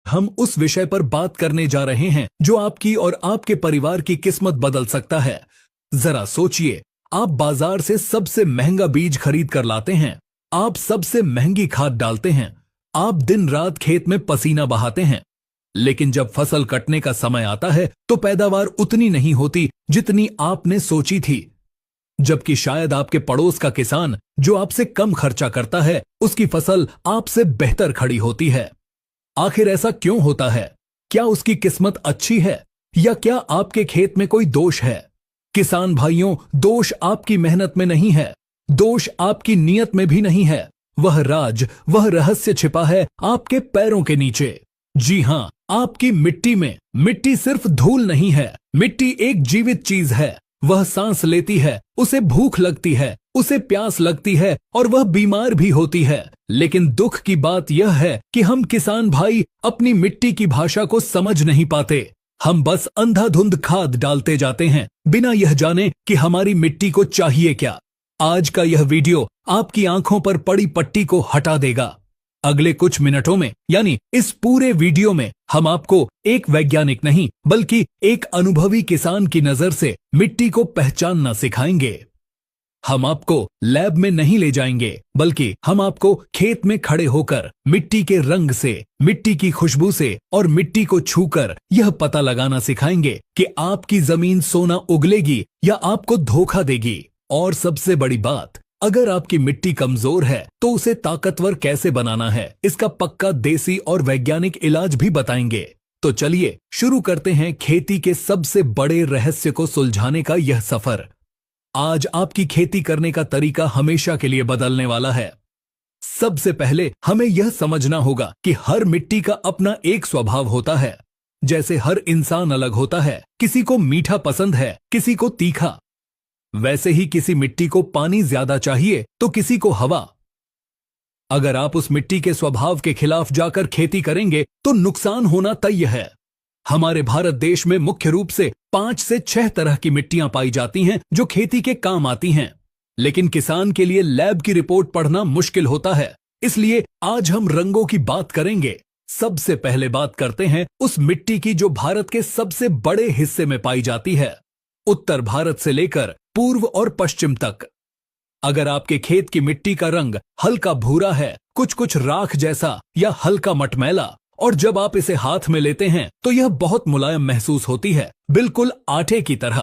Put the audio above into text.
हम उस विषय पर बात करने जा रहे हैं जो आपकी और आपके परिवार की किस्मत बदल सकता है। जरा सोचिए, आप बाजार से सबसे महंगा बीज खरीद कर लाते हैं, आप सबसे महंगी खाद डालते हैं, आप दिन रात खेत में पसीना बहाते हैं, लेकिन जब फसल कटने का समय आता है तो पैदावार उतनी नहीं होती जितनी आपने सोची थी। जबकि शायद आपके पड़ोस का किसान जो आपसे कम खर्चा करता है, उसकी फसल आपसे बेहतर खड़ी होती है। आखिर ऐसा क्यों होता है? क्या उसकी किस्मत अच्छी है या क्या आपके खेत में कोई दोष है? किसान भाइयों, दोष आपकी मेहनत में नहीं है, दोष आपकी नीयत में भी नहीं है। वह वह रहस्य छिपा है आपके पैरों के नीचे। जी हां, आपकी मिट्टी में। मिट्टी सिर्फ धूल नहीं है, मिट्टी एक जीवित चीज है। वह सांस लेती है, उसे भूख लगती है, उसे प्यास लगती है और वह बीमार भी होती है। लेकिन दुख की बात यह है कि हम किसान भाई अपनी मिट्टी की भाषा को समझ नहीं पाते। हम बस अंधाधुंध खाद डालते जाते हैं, बिना यह जाने कि हमारी मिट्टी को चाहिए क्या। आज का यह वीडियो आपकी आंखों पर पड़ी पट्टी को हटा देगा। अगले कुछ मिनटों में, यानी इस पूरे वीडियो में, हम आपको एक वैज्ञानिक नहीं बल्कि एक अनुभवी किसान की नजर से मिट्टी को पहचानना सिखाएंगे। हम आपको लैब में नहीं ले जाएंगे, बल्कि हम आपको खेत में खड़े होकर मिट्टी के रंग से, मिट्टी की खुशबू से और मिट्टी को छूकर यह पता लगाना सिखाएंगे कि आपकी जमीन सोना उगलेगी या आपको धोखा देगी। और सबसे बड़ी बात, अगर आपकी मिट्टी कमजोर है तो उसे ताकतवर कैसे बनाना है, इसका पक्का देसी और वैज्ञानिक इलाज भी बताएंगे। तो चलिए शुरू करते हैं खेती के सबसे बड़े रहस्य को सुलझाने का यह सफर। आज आपकी खेती करने का तरीका हमेशा के लिए बदलने वाला है। सबसे पहले हमें यह समझना होगा कि हर मिट्टी का अपना एक स्वभाव होता है। जैसे हर इंसान अलग होता है, किसी को मीठा पसंद है, किसी को तीखा। वैसे ही किसी मिट्टी को पानी ज्यादा चाहिए तो किसी को हवा। अगर आप उस मिट्टी के स्वभाव के खिलाफ जाकर खेती करेंगे तो नुकसान होना तय है। हमारे भारत देश में मुख्य रूप से 5 से 6 तरह की मिट्टियां पाई जाती हैं जो खेती के काम आती हैं। लेकिन किसान के लिए लैब की रिपोर्ट पढ़ना मुश्किल होता है, इसलिए आज हम रंगों की बात करेंगे। सबसे पहले बात करते हैं उस मिट्टी की जो भारत के सबसे बड़े हिस्से में पाई जाती है, उत्तर भारत से लेकर पूर्व और पश्चिम तक। अगर आपके खेत की मिट्टी का रंग हल्का भूरा है, कुछ कुछ राख जैसा या हल्का मटमैला, और जब आप इसे हाथ में लेते हैं तो यह बहुत मुलायम महसूस होती है, बिल्कुल आटे की तरह,